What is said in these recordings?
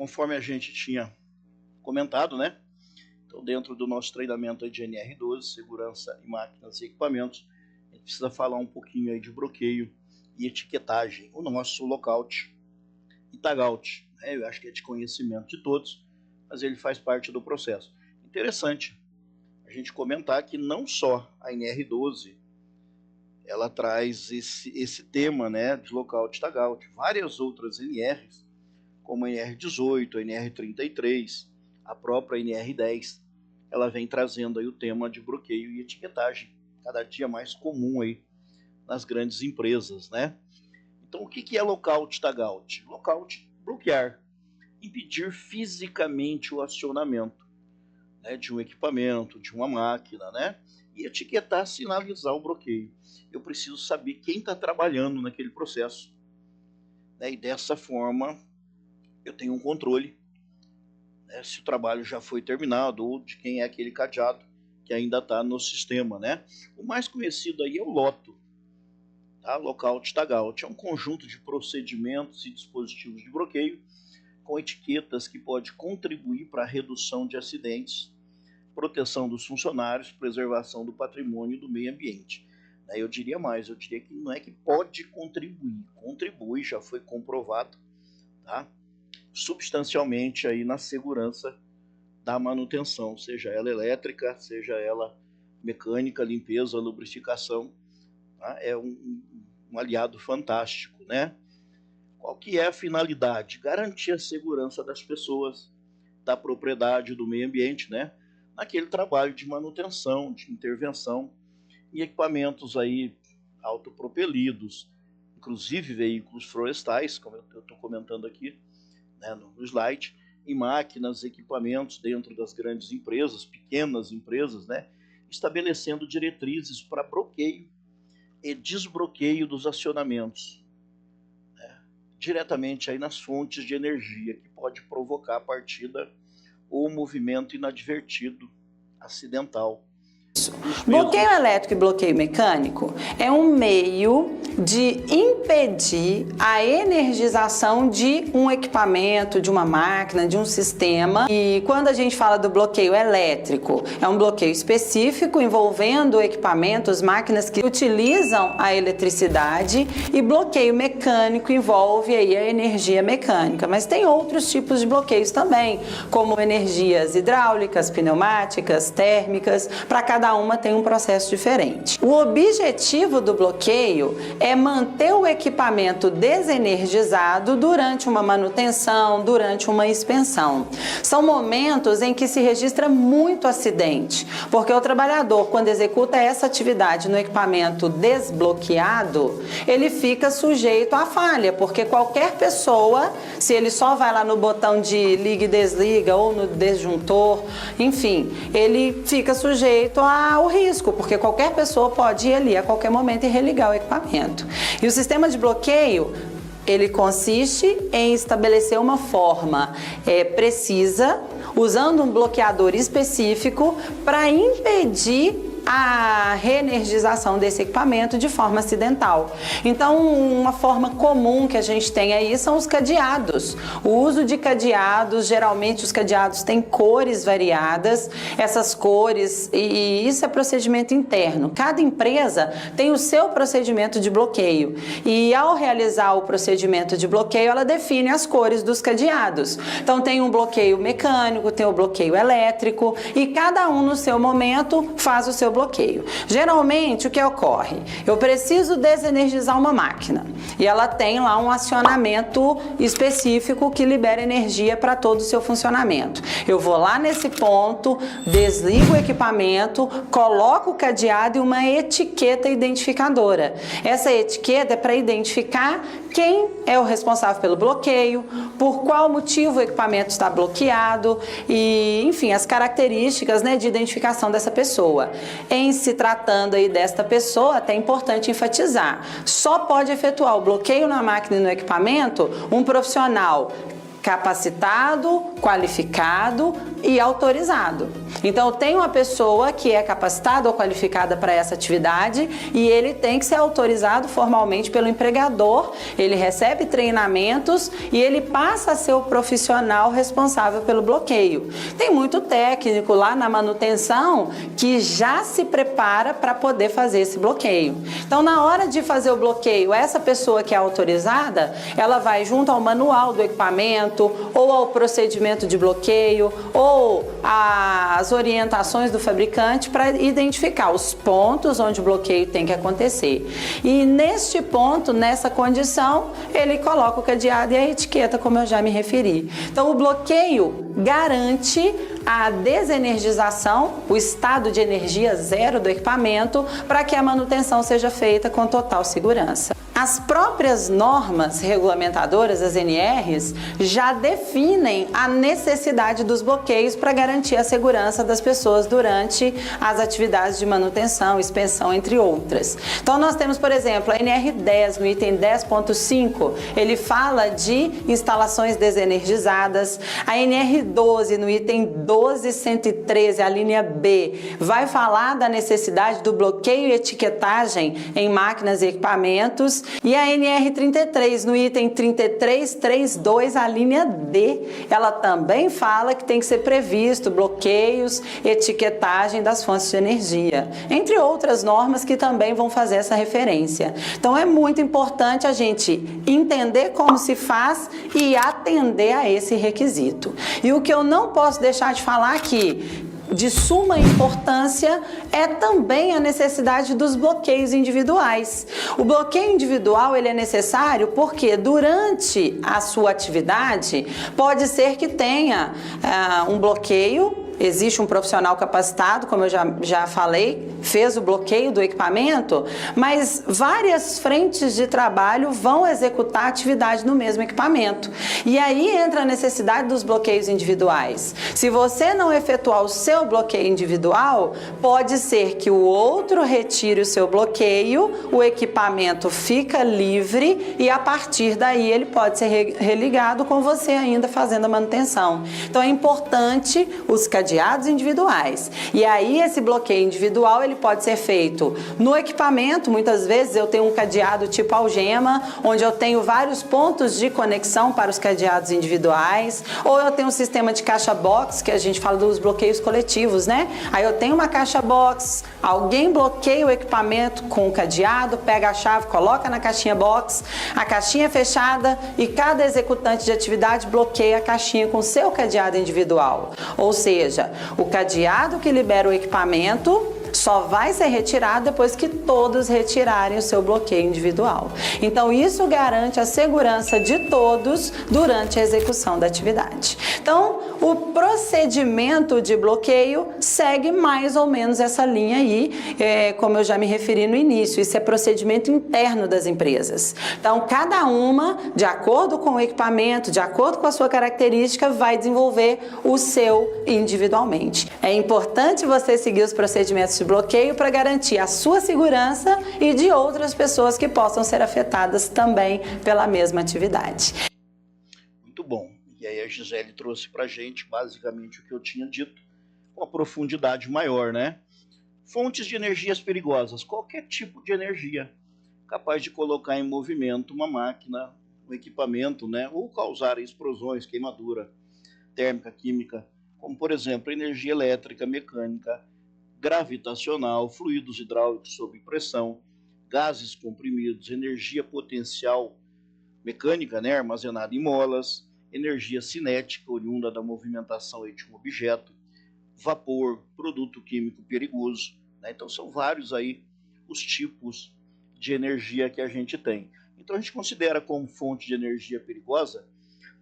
conforme a gente tinha comentado, né? Então, dentro do nosso treinamento de NR12, segurança em máquinas e equipamentos, a gente precisa falar um pouquinho aí de bloqueio e etiquetagem. O nosso lockout e tagout, né? Eu acho que é de conhecimento de todos, mas ele faz parte do processo. Interessante a gente comentar que não só a NR12 ela traz esse tema, né, de lockout e tagout, várias outras NRs, como a NR18, a NR33, a própria NR10, ela vem trazendo aí o tema de bloqueio e etiquetagem, cada dia mais comum aí nas grandes empresas, né? Então, o que é lockout e tagout? Lockout, bloquear, impedir fisicamente o acionamento, né, de um equipamento, de uma máquina, né? E etiquetar, sinalizar o bloqueio. Eu preciso saber quem está trabalhando naquele processo, né? E dessa forma eu tenho um controle, né, se o trabalho já foi terminado ou de quem é aquele cadeado que ainda está no sistema, né? O mais conhecido aí é o LOTO, tá? Lockout Tagout. É um conjunto de procedimentos e dispositivos de bloqueio com etiquetas que pode contribuir para a redução de acidentes, proteção dos funcionários, preservação do patrimônio e do meio ambiente. Eu diria mais, eu diria que não é que pode contribuir, contribui, já foi comprovado, tá? Substancialmente aí na segurança da manutenção, seja ela elétrica, seja ela mecânica, limpeza, lubrificação, tá? É um aliado fantástico, né? Qual que é a finalidade? Garantir a segurança das pessoas, da propriedade, do meio ambiente, né? Naquele trabalho de manutenção, de intervenção em equipamentos aí autopropelidos, inclusive veículos florestais, como eu estou comentando aqui, né, no slide, em máquinas, equipamentos dentro das grandes empresas, pequenas empresas, né, estabelecendo diretrizes para bloqueio e desbloqueio dos acionamentos, né, diretamente aí nas fontes de energia, que pode provocar a partida ou movimento inadvertido, acidental. Bloqueio elétrico e bloqueio mecânico é um meio de impedir a energização de um equipamento, de uma máquina, de um sistema. E quando a gente fala do bloqueio elétrico, é um bloqueio específico envolvendo equipamentos, máquinas que utilizam a eletricidade, e bloqueio mecânico envolve aí a energia mecânica. Mas tem outros tipos de bloqueios também, como energias hidráulicas, pneumáticas, térmicas. Para cada uma tem um processo diferente. O objetivo do bloqueio é manter o equipamento desenergizado durante uma manutenção, durante uma expensão. São momentos em que se registra muito acidente, porque o trabalhador, quando executa essa atividade no equipamento desbloqueado, ele fica sujeito à falha, porque qualquer pessoa, se ele só vai lá no botão de liga e desliga ou no disjuntor, enfim, ele fica sujeito ao risco, porque qualquer pessoa pode ir ali a qualquer momento e religar o equipamento. E o sistema de bloqueio, ele consiste em estabelecer uma forma precisa, usando um bloqueador específico para impedir a reenergização desse equipamento de forma acidental. Então, uma forma comum que a gente tem aí são os cadeados. O uso de cadeados, geralmente os cadeados têm cores variadas, essas cores, e isso é procedimento interno. Cada empresa tem o seu procedimento de bloqueio, e ao realizar o procedimento de bloqueio, ela define as cores dos cadeados. Então, tem um bloqueio mecânico, tem o bloqueio elétrico, e cada um no seu momento faz o seu bloqueio. Geralmente, o que ocorre? Eu preciso desenergizar uma máquina e ela tem lá um acionamento específico que libera energia para todo o seu funcionamento. Eu vou lá nesse ponto, desligo o equipamento, coloco o cadeado e uma etiqueta identificadora. Essa etiqueta é para identificar quem é o responsável pelo bloqueio, por qual motivo o equipamento está bloqueado e, enfim, as características, né, de identificação dessa pessoa. Em se tratando aí desta pessoa, até é importante enfatizar, só pode efetuar o bloqueio na máquina e no equipamento um profissional capacitado, qualificado e autorizado. Então, eu tenho uma pessoa que é capacitada ou qualificada para essa atividade e ele tem que ser autorizado formalmente pelo empregador, ele recebe treinamentos e ele passa a ser o profissional responsável pelo bloqueio. Tem muito técnico lá na manutenção que já se prepara para poder fazer esse bloqueio. Então, na hora de fazer o bloqueio, essa pessoa que é autorizada, ela vai junto ao manual do equipamento, ou ao procedimento de bloqueio, ou às orientações do fabricante para identificar os pontos onde o bloqueio tem que acontecer. E neste ponto, nessa condição, ele coloca o cadeado e a etiqueta, como eu já me referi. Então, o bloqueio garante a desenergização, o estado de energia zero do equipamento, para que a manutenção seja feita com total segurança. As próprias normas regulamentadoras, as NRs, já definem a necessidade dos bloqueios para garantir a segurança das pessoas durante as atividades de manutenção, inspeção, entre outras. Então, nós temos, por exemplo, a NR10, no item 10.5, ele fala de instalações desenergizadas. A NR12, no item 12.113, a linha B, vai falar da necessidade do bloqueio e etiquetagem em máquinas e equipamentos. E a NR33, no item 33.3.2, a linha D, ela também fala que tem que ser previsto bloqueios, etiquetagem das fontes de energia, entre outras normas que também vão fazer essa referência. Então, é muito importante a gente entender como se faz e atender a esse requisito. E o que eu não posso deixar de falar aqui, de suma importância, é também a necessidade dos bloqueios individuais. O bloqueio individual, ele é necessário porque durante a sua atividade pode ser que tenha um bloqueio. Existe um profissional capacitado, como eu já falei, fez o bloqueio do equipamento, mas várias frentes de trabalho vão executar atividade no mesmo equipamento. E aí entra a necessidade dos bloqueios individuais. Se você não efetuar o seu bloqueio individual, pode ser que o outro retire o seu bloqueio, o equipamento fica livre e a partir daí ele pode ser religado com você ainda fazendo a manutenção. Então é importante os cadeados individuais. E aí esse bloqueio individual ele pode ser feito no equipamento. Muitas vezes eu tenho um cadeado tipo algema, onde eu tenho vários pontos de conexão para os cadeados individuais, ou eu tenho um sistema de caixa box, que a gente fala dos bloqueios coletivos, né? Aí eu tenho uma caixa box, alguém bloqueia o equipamento com o cadeado, pega a chave, coloca na caixinha box, a caixinha é fechada e cada executante de atividade bloqueia a caixinha com seu cadeado individual. Ou seja, o cadeado que libera o equipamento só vai ser retirado depois que todos retirarem o seu bloqueio individual. Então, isso garante a segurança de todos durante a execução da atividade. Então, o procedimento de bloqueio segue mais ou menos essa linha aí, como eu já me referi no início, isso é procedimento interno das empresas. Então, cada uma, de acordo com o equipamento, de acordo com a sua característica, vai desenvolver o seu individualmente. É importante você seguir os procedimentos de bloqueio para garantir a sua segurança e de outras pessoas que possam ser afetadas também pela mesma atividade. Muito bom. E aí a Gisele trouxe para a gente basicamente o que eu tinha dito, com a profundidade maior, né? Fontes de energias perigosas, qualquer tipo de energia capaz de colocar em movimento uma máquina, um equipamento, né? Ou causar explosões, queimadura térmica, química, como por exemplo energia elétrica, mecânica, gravitacional, fluidos hidráulicos sob pressão, gases comprimidos, energia potencial mecânica, né, armazenada em molas, energia cinética oriunda da movimentação de um objeto, vapor, produto químico perigoso, né? Então são vários aí os tipos de energia que a gente tem. Então a gente considera como fonte de energia perigosa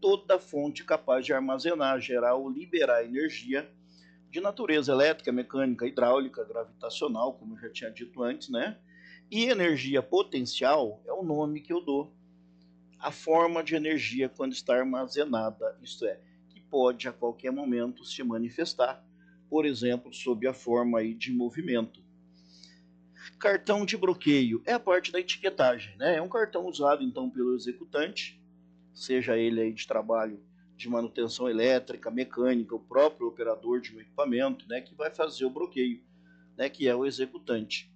toda fonte capaz de armazenar, gerar ou liberar energia de natureza elétrica, mecânica, hidráulica, gravitacional, como eu já tinha dito antes, né? E energia potencial é o nome que eu dou à forma de energia quando está armazenada, isto é, que pode a qualquer momento se manifestar, por exemplo, sob a forma aí de movimento. Cartão de bloqueio é a parte da etiquetagem, né? É um cartão usado então pelo executante, seja ele aí de trabalho de manutenção elétrica, mecânica, o próprio operador de um equipamento, né, que vai fazer o bloqueio, né, que é o executante,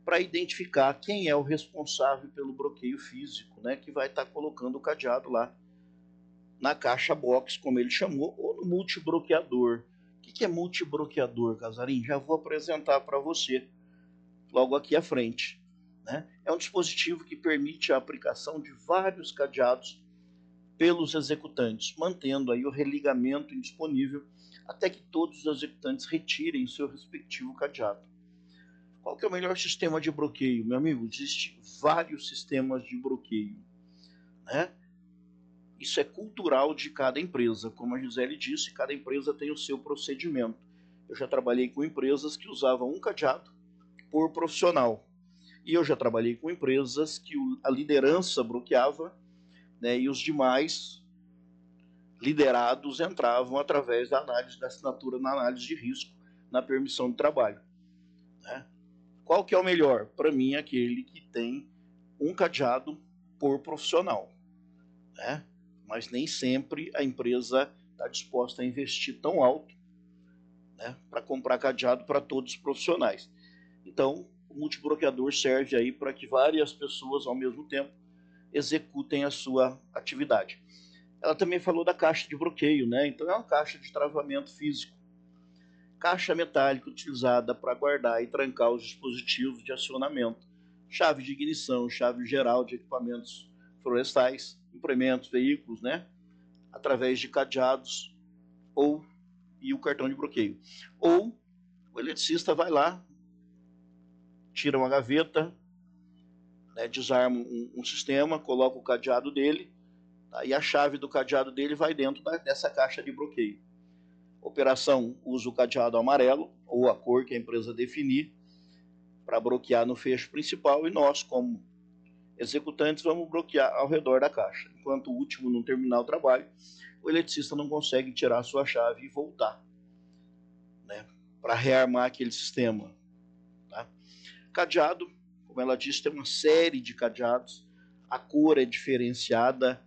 para identificar quem é o responsável pelo bloqueio físico, né, que vai estar colocando o cadeado lá na caixa box, como ele chamou, ou no multibloqueador. O que é multibloqueador, Casarim? Já vou apresentar para você logo aqui à frente. Né? É um dispositivo que permite a aplicação de vários cadeados pelos executantes, mantendo aí o religamento indisponível até que todos os executantes retirem seu respectivo cadeado. Qual que é o melhor sistema de bloqueio, meu amigo? Existem vários sistemas de bloqueio, né? Isso é cultural de cada empresa. Como a Gisele disse, cada empresa tem o seu procedimento. Eu já trabalhei com empresas que usavam um cadeado por profissional. E eu já trabalhei com empresas que a liderança bloqueava, né, e os demais liderados entravam através da análise da assinatura na análise de risco, na permissão de trabalho. Né? Qual que é o melhor? Para mim, aquele que tem um cadeado por profissional. Né? Mas nem sempre a empresa está disposta a investir tão alto, né, para comprar cadeado para todos os profissionais. Então, o multibloqueador serve aí para que várias pessoas ao mesmo tempo executem a sua atividade. Ela também falou da caixa de bloqueio, né? Então é uma caixa de travamento físico. Caixa metálica utilizada para guardar e trancar os dispositivos de acionamento. Chave de ignição, chave geral de equipamentos florestais, implementos, veículos, né? Através de cadeados e o cartão de bloqueio. Ou o eletricista vai lá, tira uma gaveta, né, desarma um sistema, coloca o cadeado dele, tá, e a chave do cadeado dele vai dentro dessa caixa de bloqueio. Operação usa o cadeado amarelo, ou a cor que a empresa definir, para bloquear no fecho principal, e nós, como executantes, vamos bloquear ao redor da caixa. Enquanto o último não terminar o trabalho, o eletricista não consegue tirar a sua chave e voltar, né, para rearmar aquele sistema. Tá? Cadeado, como ela disse, tem uma série de cadeados, a cor é diferenciada,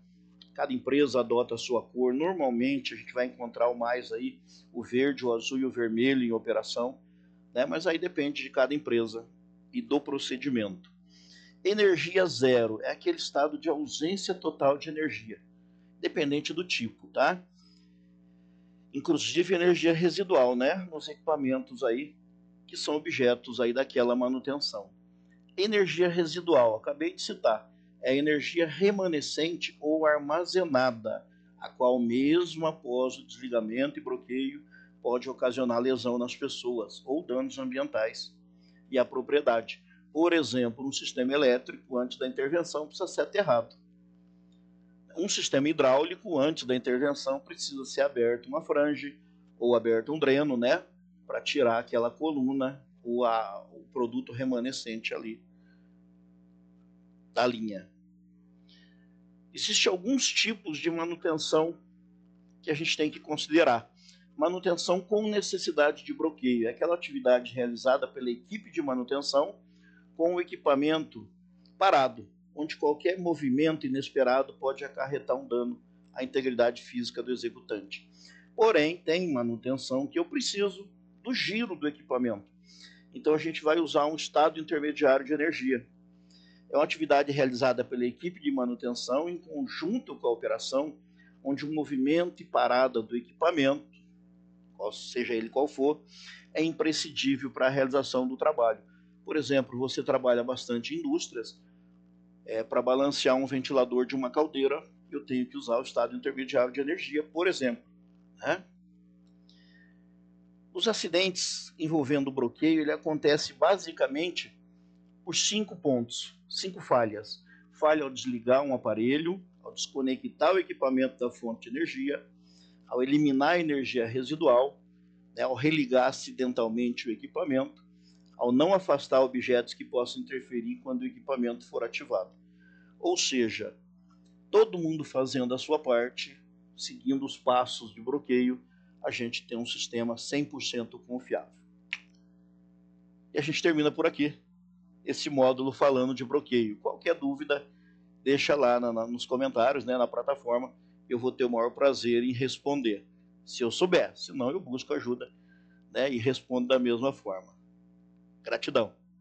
cada empresa adota a sua cor. Normalmente a gente vai encontrar o mais aí, o verde, o azul e o vermelho em operação, né? Mas aí depende de cada empresa e do procedimento. Energia zero é aquele estado de ausência total de energia, dependente do tipo, tá? Inclusive energia residual, né? Nos equipamentos aí que são objetos aí daquela manutenção. Energia residual, acabei de citar, é a energia remanescente ou armazenada, a qual mesmo após o desligamento e bloqueio pode ocasionar lesão nas pessoas ou danos ambientais e à propriedade. Por exemplo, um sistema elétrico antes da intervenção precisa ser aterrado. Um sistema hidráulico antes da intervenção precisa ser aberto uma frange ou aberto um dreno, né, para tirar aquela coluna ou o produto remanescente ali da linha. Existem alguns tipos de manutenção que a gente tem que considerar. Manutenção com necessidade de bloqueio é aquela atividade realizada pela equipe de manutenção com o equipamento parado, onde qualquer movimento inesperado pode acarretar um dano à integridade física do executante. Porém, tem manutenção que eu preciso do giro do equipamento. Então a gente vai usar um estado intermediário de energia. É uma atividade realizada pela equipe de manutenção em conjunto com a operação, onde o movimento e parada do equipamento, seja ele qual for, é imprescindível para a realização do trabalho. Por exemplo, você trabalha bastante em indústrias, para balancear um ventilador de uma caldeira, eu tenho que usar o estado intermediário de energia, por exemplo. Né? Os acidentes envolvendo o bloqueio, ele acontece basicamente por 5 pontos, 5 falhas. Falha ao desligar um aparelho, ao desconectar o equipamento da fonte de energia, ao eliminar a energia residual, né, ao religar acidentalmente o equipamento, ao não afastar objetos que possam interferir quando o equipamento for ativado. Ou seja, todo mundo fazendo a sua parte, seguindo os passos de bloqueio, a gente tem um sistema 100% confiável. E a gente termina por aqui esse módulo falando de bloqueio. Qualquer dúvida, deixa lá nos comentários, né, na plataforma, eu vou ter o maior prazer em responder, se eu souber. Senão eu busco ajuda, né, e respondo da mesma forma. Gratidão.